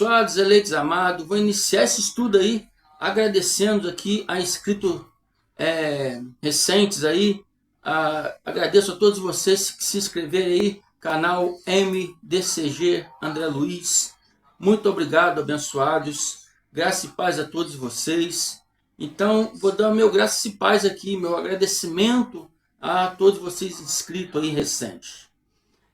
Abençoados, eleitos, amados, vou iniciar esse estudo aí, agradecendo aqui a inscritos recentes aí. Agradeço a todos vocês que se inscreveram aí, canal MDCG André Luiz. Muito obrigado, abençoados. Graça e paz a todos vocês. Então, vou dar o meu graça e paz aqui, meu agradecimento a todos vocês inscritos aí recentes.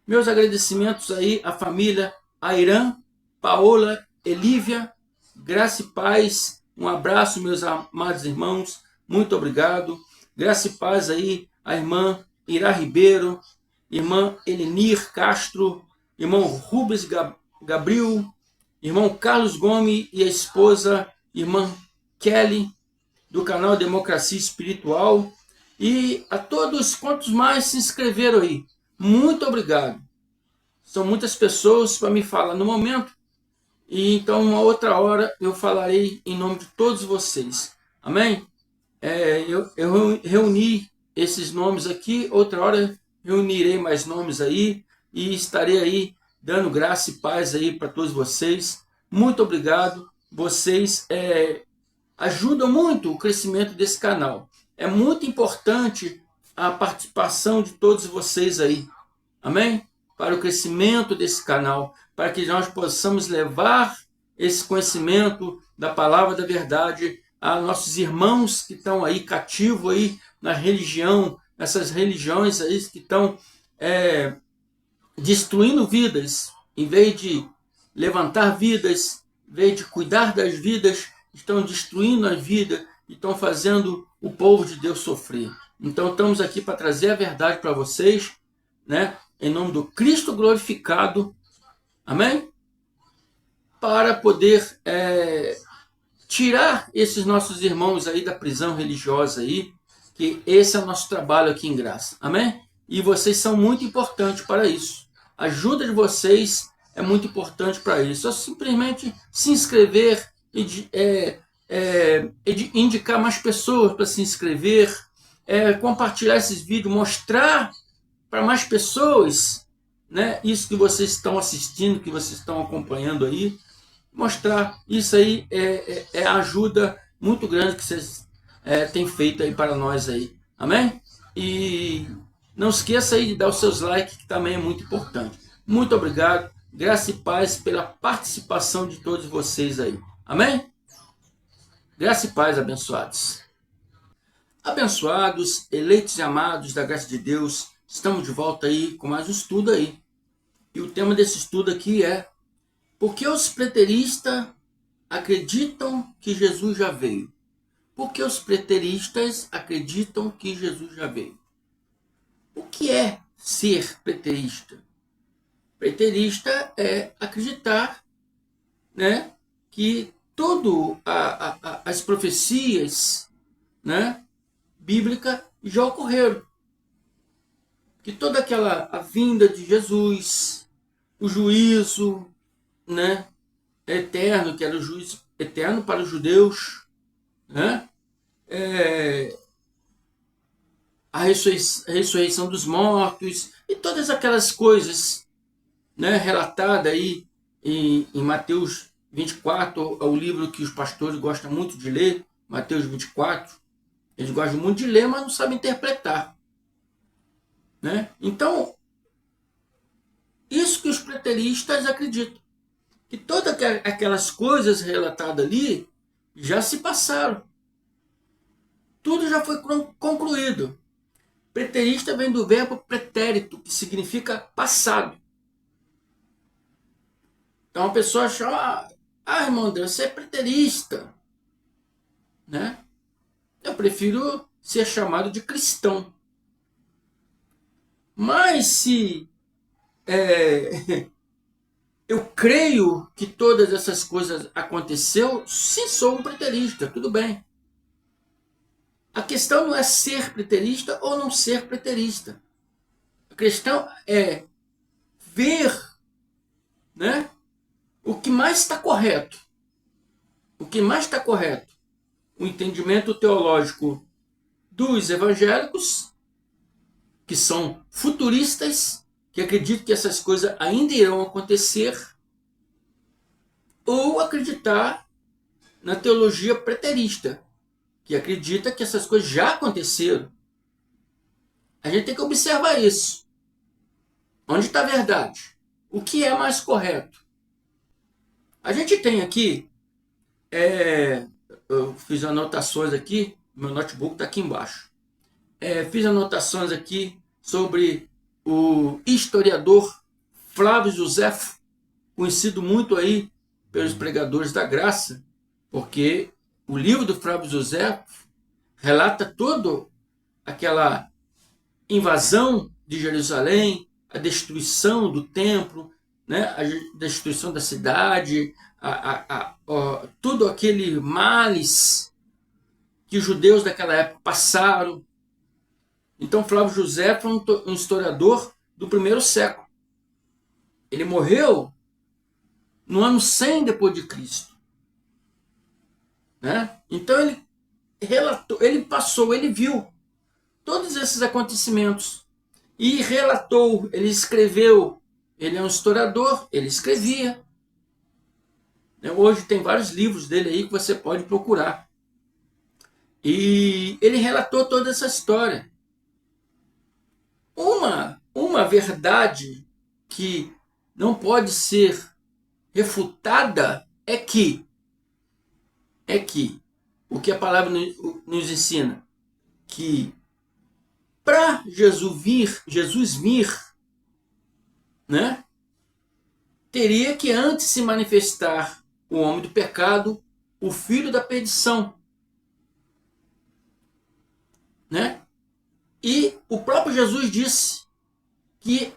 Meus agradecimentos aí à família Airan, Paola, Elívia, graça e paz. Um abraço, meus amados irmãos. Muito obrigado. Graça e paz aí à irmã Ira Ribeiro, irmã Elenir Castro, irmão Rubens Gabriel, irmão Carlos Gomes e a esposa, irmã Kelly, do canal Democracia Espiritual. E a todos quantos mais se inscreveram aí. Muito obrigado. São muitas pessoas para me falar no momento. E então, uma outra hora, eu falarei em nome de todos vocês. Amém? Eu reuni esses nomes aqui. Outra hora, reunirei mais nomes aí. E estarei aí dando graça e paz aí para todos vocês. Muito obrigado. Vocês ajudam muito o crescimento desse canal. É muito importante a participação de todos vocês aí. Amém? Para o crescimento desse canal, para que nós possamos levar esse conhecimento da palavra da verdade a nossos irmãos que estão aí cativos aí na religião, nessas religiões aí que estão destruindo vidas, em vez de levantar vidas, em vez de cuidar das vidas, estão destruindo a vida e estão fazendo o povo de Deus sofrer. Então estamos aqui para trazer a verdade para vocês, né? Em nome do Cristo glorificado, amém? Para poder tirar esses nossos irmãos aí da prisão religiosa aí, que esse é o nosso trabalho aqui em graça, amém? E vocês são muito importantes para isso. A ajuda de vocês é muito importante para isso. É simplesmente se inscrever e indicar mais pessoas para se inscrever, compartilhar esses vídeos, mostrar para mais pessoas, né? Isso que vocês estão assistindo, que vocês estão acompanhando aí, mostrar isso aí é a ajuda muito grande que vocês têm feito aí para nós aí, amém? E não esqueça aí de dar os seus likes, que também é muito importante. Muito obrigado, graça e paz pela participação de todos vocês aí, amém? Graça e paz, abençoados. Abençoados, eleitos e amados da graça de Deus, estamos de volta aí com mais um estudo aí. E o tema desse estudo aqui é: por que os preteristas acreditam que Jesus já veio? Por que os preteristas acreditam que Jesus já veio? O que é ser preterista? Preterista é acreditar, né, que todas as profecias, né, bíblicas já ocorreram. Que toda a vinda de Jesus, o juízo, né, eterno, que era o juízo eterno para os judeus, né, a ressurreição dos mortos e todas aquelas coisas, né, relatadas aí em Mateus 24, é o livro que os pastores gostam muito de ler, Mateus 24. Eles gostam muito de ler, mas não sabem interpretar. Né? Então, isso que os preteristas acreditam. Que todas aquelas coisas relatadas ali já se passaram. Tudo já foi concluído. Preterista vem do verbo pretérito, que significa passado. Então a pessoa chama: irmão André, você é preterista. Né? Eu prefiro ser chamado de cristão. Mas se eu creio que todas essas coisas aconteceram, sim, sou um preterista, tudo bem. A questão não é ser preterista ou não ser preterista. A questão é ver, né, o que mais está correto. O que mais está correto. O entendimento teológico dos evangélicos, que são futuristas, que acreditam que essas coisas ainda irão acontecer, ou acreditar na teologia preterista, que acredita que essas coisas já aconteceram. A gente tem que observar isso. Onde está a verdade? O que é mais correto? A gente tem aqui, eu fiz anotações aqui, meu notebook está aqui embaixo. Fiz anotações aqui sobre o historiador Flávio Josefo, conhecido muito aí pelos pregadores da graça, porque o livro do Flávio Josefo relata toda aquela invasão de Jerusalém, a destruição do templo, né, a destruição da cidade, tudo aquele males que os judeus daquela época passaram. Então Flávio José foi um historiador do primeiro século. Ele morreu no ano 100 depois de Cristo, né? Então ele relatou, ele viu todos esses acontecimentos e relatou, ele escreveu, ele é um historiador, ele escrevia. Hoje tem vários livros dele aí que você pode procurar. E ele relatou toda essa história. Uma verdade que não pode ser refutada é que o que a palavra nos ensina, que para Jesus vir, né, teria que antes se manifestar o homem do pecado, o filho da perdição, né? E o próprio Jesus disse que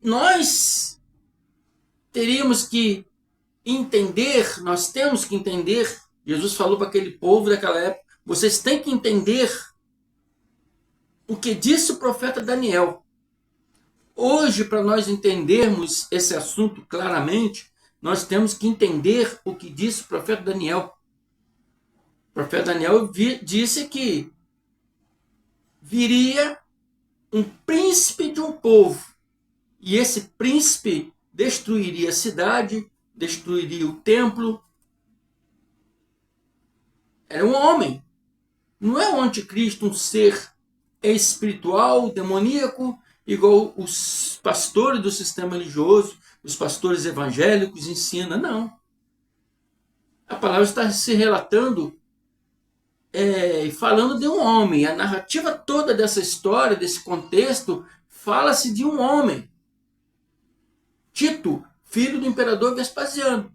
nós teríamos que entender, nós temos que entender, Jesus falou para aquele povo daquela época, vocês têm que entender o que disse o profeta Daniel. Hoje, para nós entendermos esse assunto claramente, nós temos que entender o que disse o profeta Daniel. O profeta Daniel disse que viria um príncipe de um povo, e esse príncipe destruiria a cidade, destruiria o templo. Era um homem, não é um anticristo, um ser espiritual, demoníaco, igual os pastores do sistema religioso, os pastores evangélicos ensinam, não. A palavra está se relatando e falando de um homem. A narrativa toda dessa história, desse contexto, fala-se de um homem. Tito, filho do imperador Vespasiano.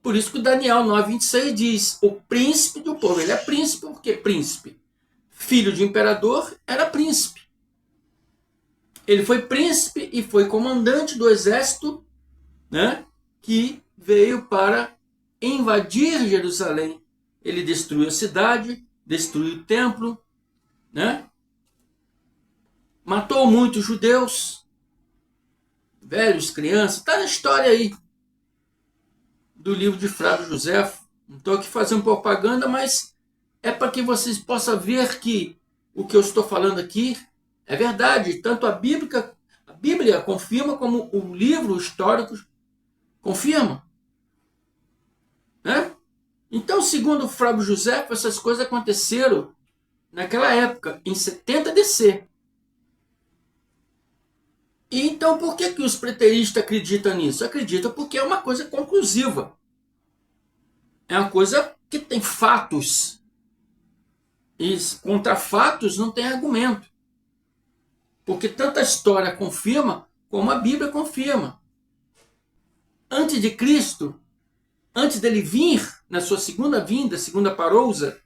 Por isso que o Daniel 9:26 diz, o príncipe do povo. Ele é príncipe, por que príncipe? Filho de imperador, era príncipe. Ele foi príncipe e foi comandante do exército, né, que veio para invadir Jerusalém. Ele destruiu a cidade, destruiu o templo, né? Matou muitos judeus, velhos, crianças. Está na história aí do livro de Flávio Josefo. Não estou aqui fazendo propaganda, mas é para que vocês possam ver que o que eu estou falando aqui é verdade. Tanto a Bíblia confirma, como o livro histórico confirma, né? Então, segundo Flávio Josefo, essas coisas aconteceram naquela época, em 70 DC. E então, por que os preteristas acreditam nisso? Acreditam porque é uma coisa conclusiva. É uma coisa que tem fatos. E contra fatos não tem argumento. Porque tanto a história confirma, como a Bíblia confirma. Antes de Cristo, antes dele vir, na sua segunda vinda, segunda parousa,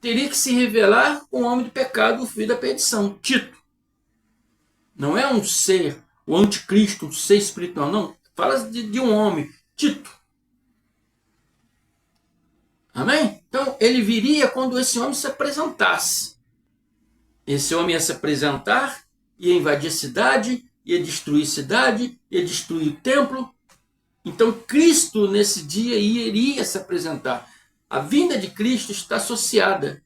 teria que se revelar um homem do pecado, o filho da perdição, Tito. Não é um ser, o anticristo, um ser espiritual, não. Fala de um homem, Tito. Amém? Então, ele viria quando esse homem se apresentasse. Esse homem ia se apresentar, ia invadir a cidade, ia destruir a cidade, ia destruir o templo. Então, Cristo, nesse dia, iria se apresentar. A vinda de Cristo está associada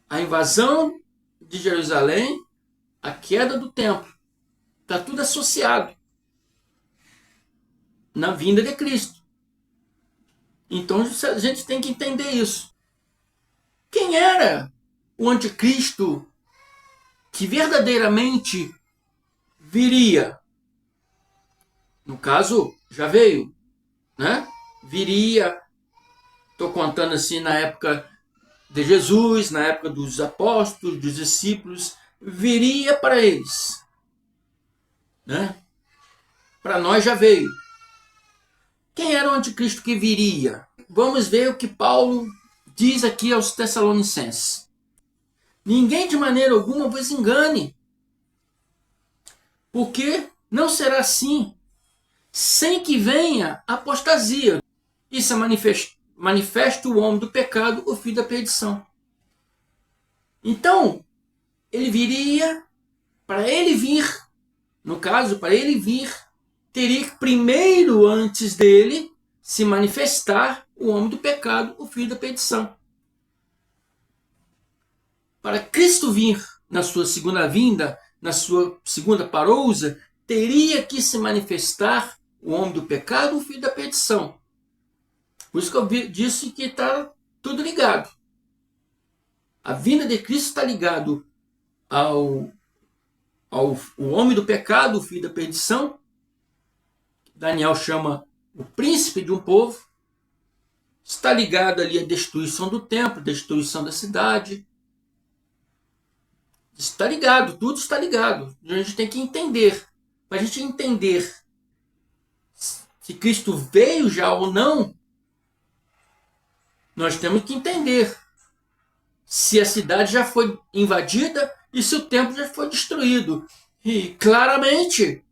à invasão de Jerusalém, à queda do templo. Está tudo associado. na vinda de Cristo. Então a gente tem que entender isso. Quem era o anticristo que verdadeiramente viria? No caso, já veio, né? Viria, estou contando assim na época de Jesus, na época dos apóstolos, dos discípulos, viria para eles, né? Para nós já veio. Quem era o anticristo que viria? Vamos ver o que Paulo diz aqui aos Tessalonicenses. Ninguém de maneira alguma vos engane, porque não será assim, sem que venha apostasia. Isso é manifesto o homem do pecado, o filho da perdição. Então, ele viria, para ele vir, no caso, para ele vir, teria que primeiro, antes dele, se manifestar o homem do pecado, o filho da perdição. Para Cristo vir na sua segunda vinda, na sua segunda parousa, teria que se manifestar o homem do pecado, o filho da perdição. Por isso que eu disse que está tudo ligado. A vinda de Cristo está ligado ao o homem do pecado, o filho da perdição. Daniel chama o príncipe de um povo. Está ligado ali à destruição do templo, destruição da cidade. Está ligado, tudo está ligado. A gente tem que entender. Para a gente entender se Cristo veio já ou não, nós temos que entender se a cidade já foi invadida e se o templo já foi destruído. E claramente,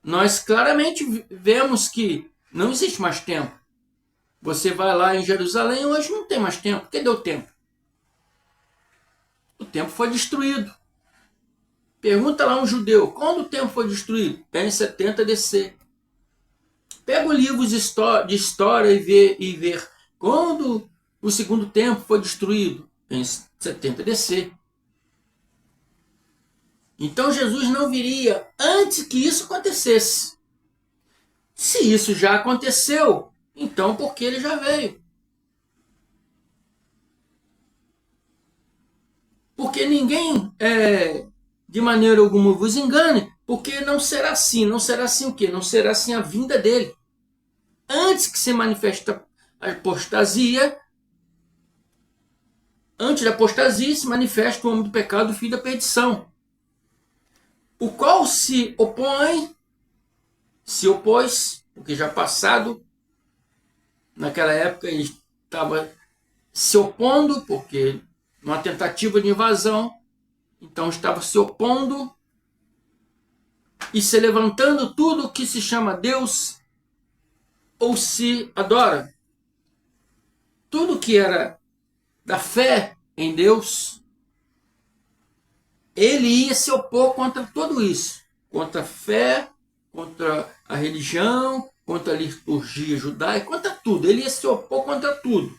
nós claramente vemos que não existe mais templo. Você vai lá em Jerusalém, hoje não tem mais templo. Cadê o templo? O templo foi destruído. Pergunta lá um judeu, quando o templo foi destruído? É em 70 DC. Pega o livro de história e ver quando o segundo templo foi destruído. Em 70 DC. Então Jesus não viria antes que isso acontecesse. Se isso já aconteceu, então por que ele já veio? Porque ninguém, de maneira alguma, vos engane, porque não será assim. Não será assim o quê? Não será assim a vinda dele. Antes que se manifeste a apostasia, antes da apostasia se manifesta o homem do pecado, o filho da perdição, o qual se opôs, porque já passado, naquela época ele estava se opondo, porque numa tentativa de invasão, então estava se opondo e se levantando tudo que se chama Deus ou se adora. Tudo que era da fé em Deus, ele ia se opor contra tudo isso, contra a fé, contra a religião, contra a liturgia judaica, contra tudo. Ele ia se opor contra tudo.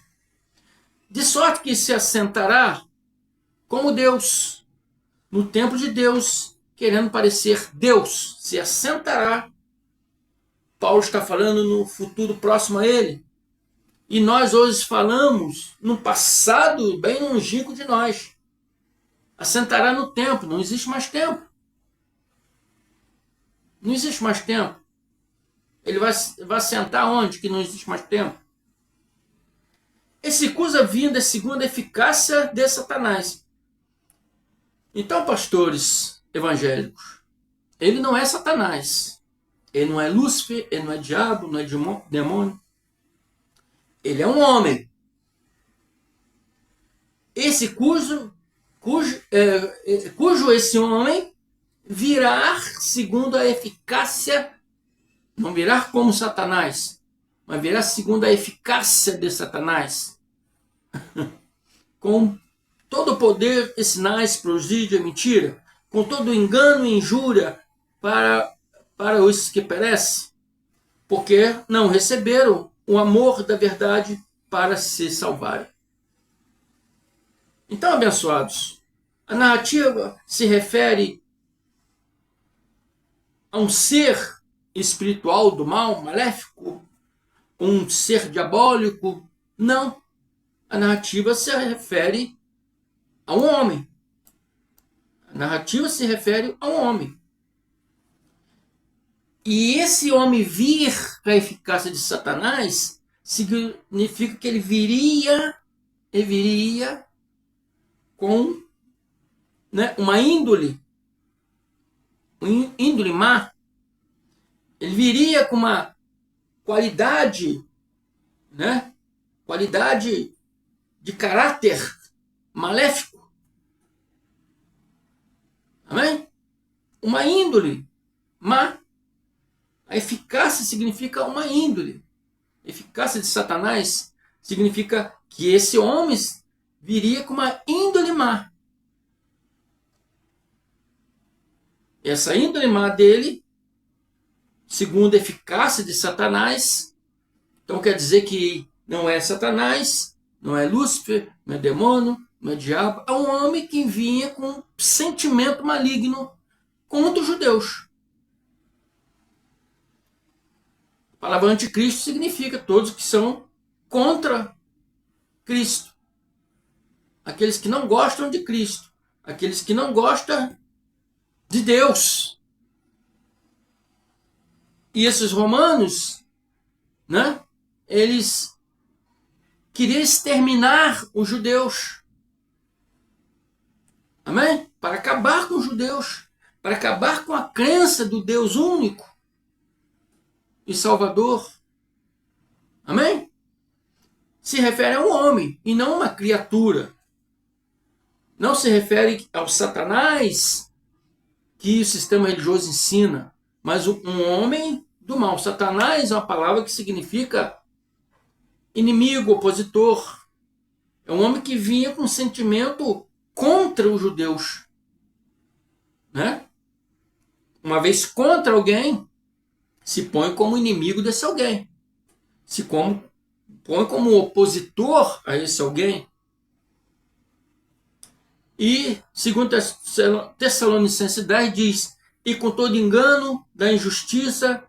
De sorte que se assentará como Deus, no templo de Deus, querendo parecer Deus. Se assentará. Paulo está falando no futuro próximo a ele. E nós hoje falamos no passado bem longínquo de nós. Assentará no templo. Não existe mais tempo. Não existe mais tempo. Ele vai sentar onde que não existe mais tempo? Esse recusa vinda segundo a eficácia de Satanás. Então, pastores evangélicos, ele não é Satanás. Ele não é Lúcifer, ele não é diabo, não é demônio. Ele é um homem. Esse cujo esse homem virá segundo a eficácia, não virá como Satanás, mas virá segundo a eficácia de Satanás, com todo o poder e sinais, prodígio e mentira, com todo o engano e injúria para os que perecem, porque não receberam o amor da verdade para se salvarem. Então, abençoados, a narrativa se refere a um ser espiritual do mal, maléfico, um ser diabólico. Não. A narrativa se refere a um homem. A narrativa se refere a um homem. E esse homem vir com a eficácia de Satanás significa que ele viria com, né, uma índole má. Ele viria com uma qualidade, né, qualidade de caráter maléfico. Amém? Uma índole má. A eficácia significa uma índole. A eficácia de Satanás significa que esse homem viria com uma índole má. Essa índole má dele, segundo a eficácia de Satanás, então quer dizer que não é Satanás, não é Lúcifer, não é demônio, não é diabo, é um homem que vinha com um sentimento maligno contra os judeus. A palavra anticristo significa todos que são contra Cristo. Aqueles que não gostam de Cristo. Aqueles que não gostam de Deus. E esses romanos, né, eles queriam exterminar os judeus. Amém? Para acabar com os judeus. Para acabar com a crença do Deus único e Salvador. Amém? Se refere a um homem e não a uma criatura. Não se refere ao Satanás que o sistema religioso ensina, mas um homem do mal. Satanás é uma palavra que significa inimigo, opositor. É um homem que vinha com um sentimento contra os judeus. Né? Uma vez contra alguém, se põe como inimigo desse alguém. Se põe como opositor a esse alguém. E, segundo Tessalonicenses 10, diz: e com todo engano da injustiça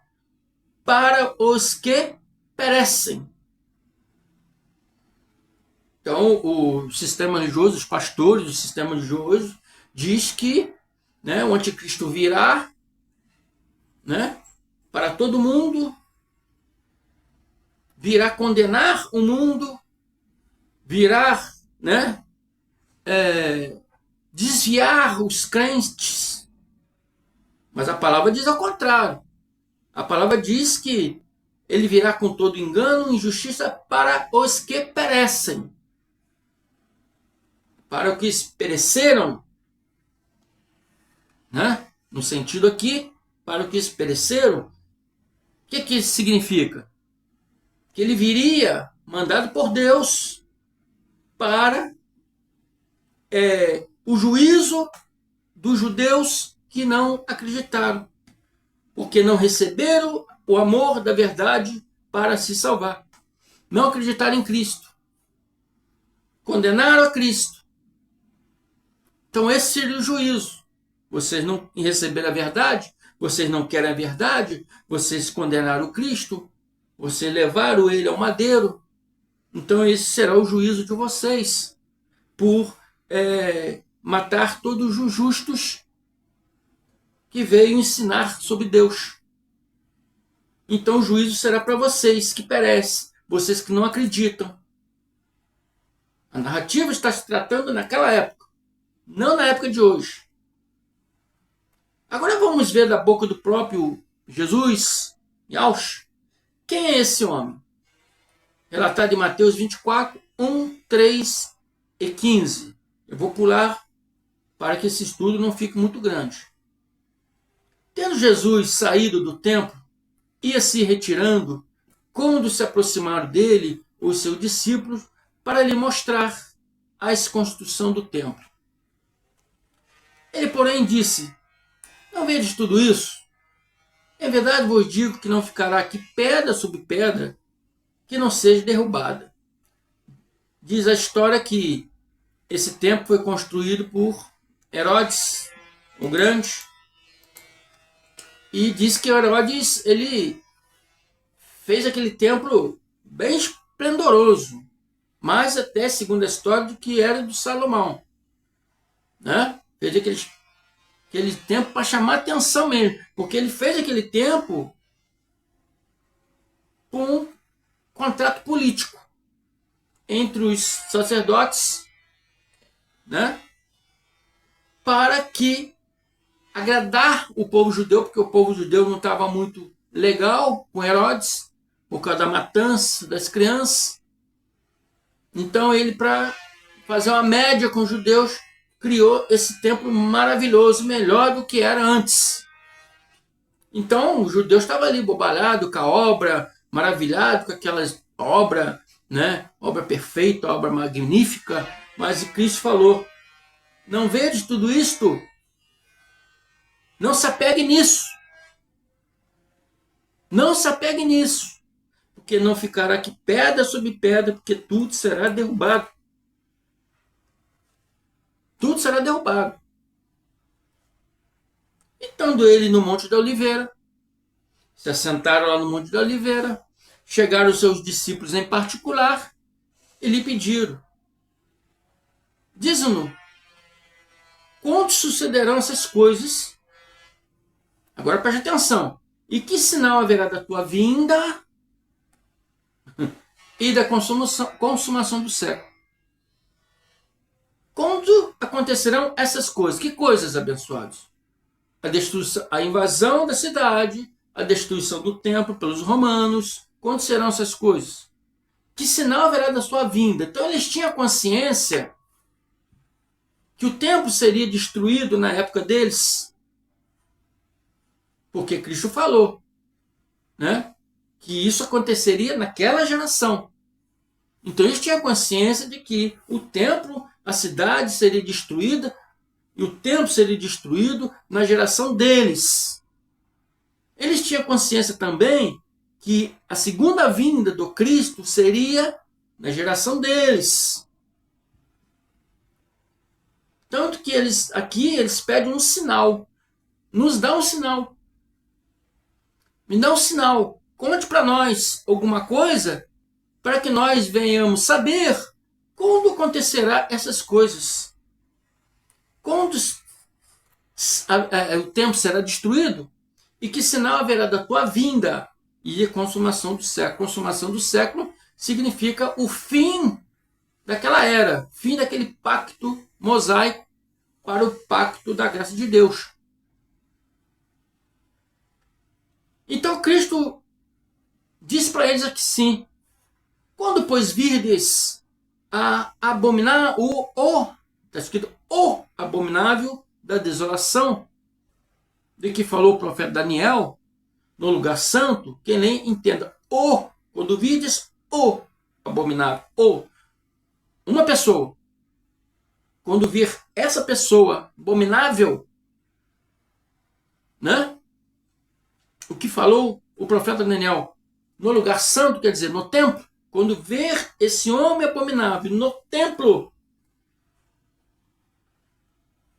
para os que perecem. Então, o sistema religioso, os pastores do sistema religioso, diz que, né, o anticristo virá, né, para todo mundo, virá condenar o mundo, virá, né, desviar os crentes. Mas a palavra diz ao contrário. A palavra diz que ele virá com todo engano e injustiça para os que perecem. Para os que pereceram, né? No sentido aqui, para os que pereceram, o que isso significa? Que ele viria mandado por Deus para o juízo dos judeus que não acreditaram, porque não receberam o amor da verdade para se salvar. Não acreditaram em Cristo. Condenaram a Cristo. Então esse seria o juízo. Vocês não receberam a verdade, vocês não querem a verdade, vocês condenaram Cristo, vocês levaram ele ao madeiro. Então esse será o juízo de vocês, por matar todos os justos que veio ensinar sobre Deus. Então o juízo será para vocês que perecem, vocês que não acreditam. A narrativa está se tratando naquela época, não na época de hoje. Agora vamos ver da boca do próprio Jesus, Yahshua, quem é esse homem? Relatado em Mateus 24, 1, 3 e 15. Eu vou pular para que esse estudo não fique muito grande. Tendo Jesus saído do templo, ia se retirando, quando se aproximaram dele os seus discípulos para lhe mostrar a construção do templo. Ele, porém, disse: não vedes tudo isso? Em verdade vos digo que não ficará aqui pedra sobre pedra que não seja derrubada. Diz a história que esse templo foi construído por Herodes o Grande. E diz que Herodes, ele fez aquele templo bem esplendoroso, mais até, segundo a história, do que era do Salomão, né? Fez aquele templo para chamar atenção mesmo, porque ele fez aquele templo com um contrato político entre os sacerdotes, né? Para que agradar o povo judeu, porque o povo judeu não estava muito legal com Herodes, por causa da matança das crianças. Então ele, para fazer uma média com os judeus, criou esse templo maravilhoso, melhor do que era antes. Então os judeus estavam ali bobalhados com a obra, maravilhados com aquelas obras, né? Obra perfeita, obra magnífica. Mas Cristo falou: não vedes tudo isto? Não se apegue nisso. Não se apegue nisso. Porque não ficará aqui pedra sobre pedra, porque tudo será derrubado. Tudo será derrubado. Estando ele no Monte da Oliveira, se assentaram lá no Monte da Oliveira, chegaram os seus discípulos em particular e lhe pediram: diz-nos, quando sucederão essas coisas? Agora preste atenção. E que sinal haverá da tua vinda e da consumação do século? Quando acontecerão essas coisas? Que coisas, abençoados? A invasão da cidade, a destruição do templo pelos romanos. Quando serão essas coisas? Que sinal haverá da sua vinda? Então eles tinham consciência que o templo seria destruído na época deles, porque Cristo falou, né, que isso aconteceria naquela geração. Então eles tinham consciência de que o templo, a cidade seria destruída, e o templo seria destruído na geração deles. Eles tinham consciência também que a segunda vinda do Cristo seria na geração deles. Tanto que eles pedem um sinal. Nos dá um sinal. Me dá um sinal. Conte para nós alguma coisa para que nós venhamos saber quando acontecerá essas coisas. Quando o templo será destruído e que sinal haverá da tua vinda e a consumação do século. Consumação do século significa o fim daquela era, fim daquele pacto mosaico para o pacto da graça de Deus. Então Cristo diz para eles aqui sim: quando pois virdes a abominar está escrito o abominável da desolação, de que falou o profeta Daniel, no lugar santo, quem nem entenda quando virdes o abominável, uma pessoa, quando vir essa pessoa abominável, né? O que falou o profeta Daniel no lugar santo, quer dizer, no templo, quando ver esse homem abominável no templo,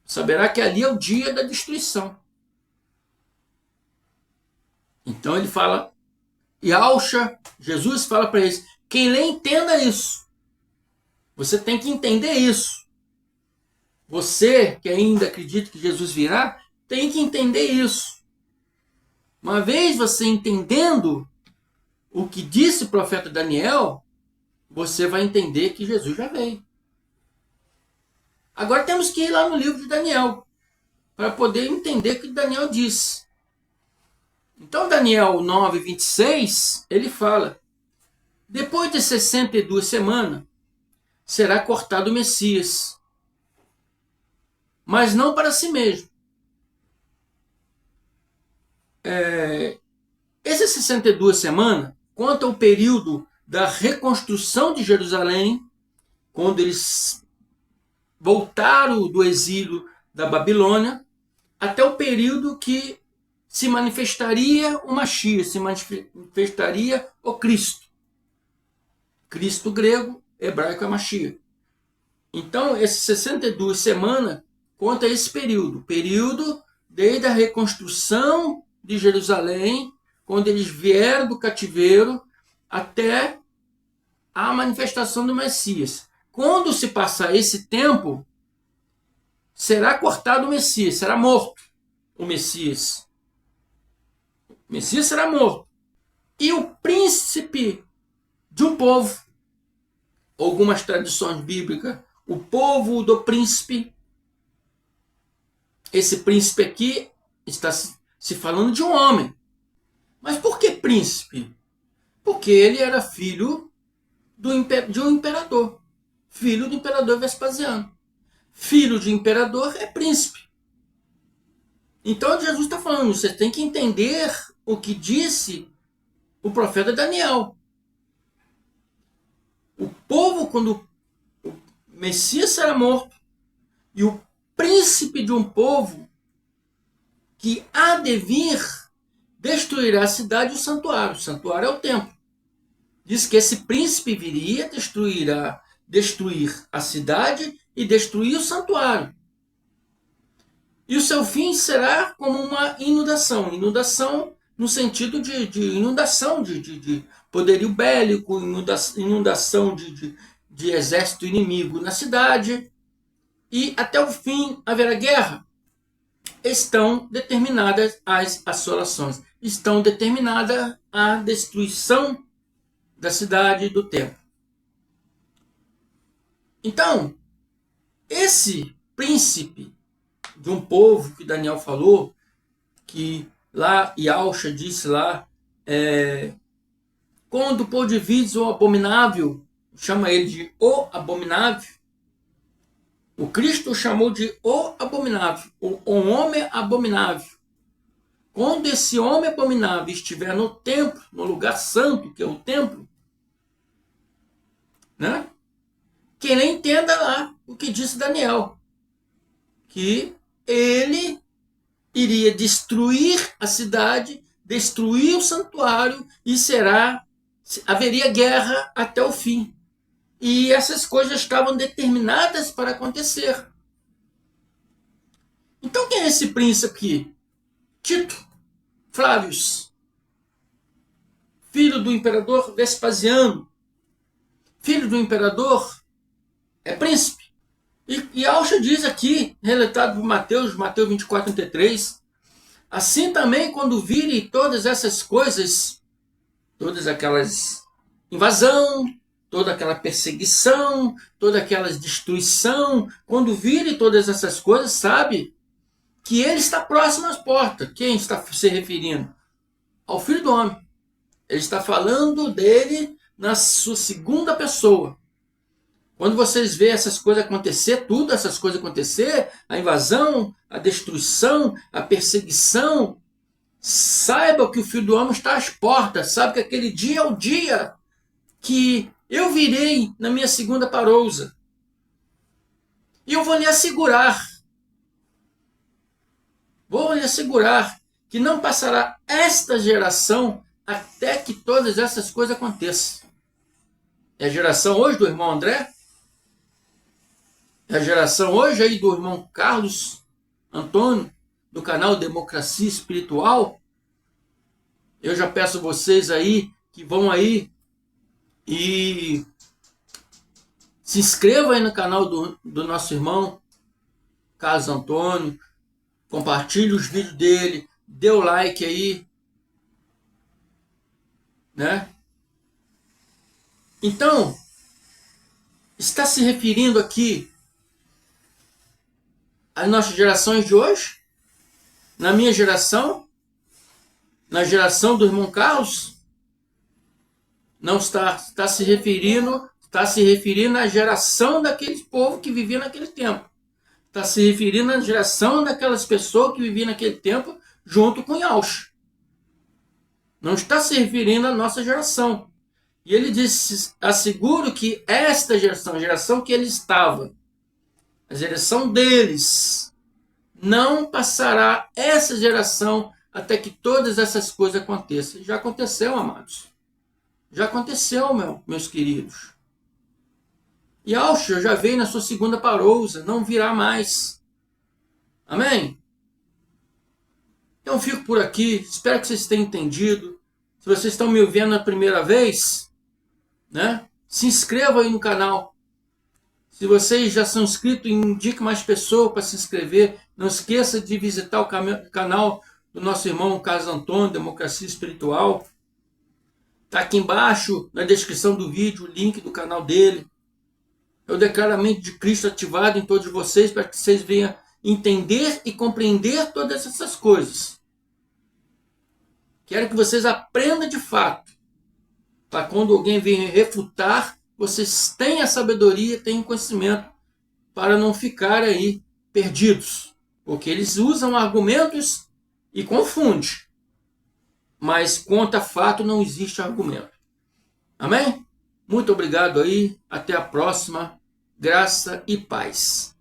saberá que ali é o dia da destruição. Então ele fala, Jesus fala para eles: quem lê, entenda isso. Você tem que entender isso. Você que ainda acredita que Jesus virá, tem que entender isso. Uma vez você entendendo o que disse o profeta Daniel, você vai entender que Jesus já veio. Agora temos que ir lá no livro de Daniel para poder entender o que Daniel disse. Então Daniel 9:26, ele fala: depois de 62 semanas será cortado o Messias, mas não para si mesmo. Essas 62 semanas conta o período da reconstrução de Jerusalém, quando eles voltaram do exílio da Babilônia, até o período que se manifestaria o Mashiach, se manifestaria o Cristo. Cristo grego, hebraico é Mashiach. Então, essas 62 semanas conta esse período desde a reconstrução de Jerusalém, quando eles vieram do cativeiro, até a manifestação do Messias. Quando se passar esse tempo, será cortado o Messias, será morto o Messias. O Messias será morto. E o príncipe de um povo, algumas tradições bíblicas, o povo do príncipe, esse príncipe aqui está se falando de um homem. Mas por que príncipe? Porque ele era filho de um imperador. Filho do imperador Vespasiano. Filho de imperador é príncipe. Então Jesus está falando, você tem que entender o que disse o profeta Daniel. O povo, quando o Messias será morto, e o príncipe de um povo que há de vir destruirá a cidade e o santuário. O santuário é o templo. Diz que esse príncipe viria, destruir a cidade e destruir o santuário. E o seu fim será como uma inundação. Inundação no sentido de inundação de poderio bélico, inundação de exército inimigo na cidade. E até o fim haverá guerra. Estão determinadas as assolações. Estão determinada a destruição da cidade e do templo. Então, esse príncipe de um povo que Daniel falou, que lá Yahusha disse lá, quando pôr de vista o abominável, chama ele de o abominável. O Cristo chamou de o abominável, o homem abominável. Quando esse homem abominável estiver no templo, no lugar santo, que é o templo, né? Que ele entenda lá o que disse Daniel, que ele iria destruir a cidade, destruir o santuário e haveria guerra até o fim. E essas coisas estavam determinadas para acontecer. Então quem é esse príncipe aqui? Tito Flávios, filho do imperador Vespasiano. Filho do imperador é príncipe. E Yahusha diz aqui, relatado por Mateus 24, 33, assim também quando virem todas essas coisas, todas aquelas invasão, toda aquela perseguição, toda aquela destruição, quando virem todas essas coisas, sabe que ele está próximo às portas. Quem está se referindo? Ao Filho do Homem. Ele está falando dele na sua segunda pessoa. Quando vocês veem essas coisas acontecer, tudo essas coisas acontecer, a invasão, a destruição, a perseguição, saiba que o Filho do Homem está às portas. Sabe que aquele dia é o dia que eu virei na minha segunda parousa. E eu vou lhe assegurar que não passará esta geração até que todas essas coisas aconteçam. É a geração hoje do irmão André? É a geração hoje aí do irmão Carlos Antônio, do canal Democracia Espiritual? Eu já peço vocês aí que vão aí e se inscrevam aí no canal do nosso irmão Carlos Antônio, compartilhe os vídeos dele, dê o like aí, né? Então, está se referindo aqui às nossas gerações de hoje? Na minha geração? Na geração do irmão Carlos? Não está se referindo à geração daquele povo que vivia naquele tempo. Está se referindo à geração daquelas pessoas que viviam naquele tempo junto com Yahusha. Não está se referindo à nossa geração. E ele disse, asseguro que esta geração, a geração que ele estava, a geração deles, não passará essa geração até que todas essas coisas aconteçam. Já aconteceu, amados. Já aconteceu, meus queridos. Yahusha já veio na sua segunda parousa, não virá mais. Amém? Então eu fico por aqui, espero que vocês tenham entendido. Se vocês estão me ouvindo a primeira vez, né, se inscreva aí no canal. Se vocês já são inscritos, indique mais pessoas para se inscrever. Não esqueça de visitar o canal do nosso irmão Carlos Antônio, Democracia Espiritual. Está aqui embaixo, na descrição do vídeo, o link do canal dele. Eu declaro a mente de Cristo ativado em todos vocês, para que vocês venham entender e compreender todas essas coisas. Quero que vocês aprendam de fato, para quando alguém venha refutar, vocês tenham a sabedoria, tenham conhecimento, para não ficar aí perdidos. Porque eles usam argumentos e confundem. Mas contra fato não existe argumento. Amém? Muito obrigado aí. Até a próxima. Graça e paz.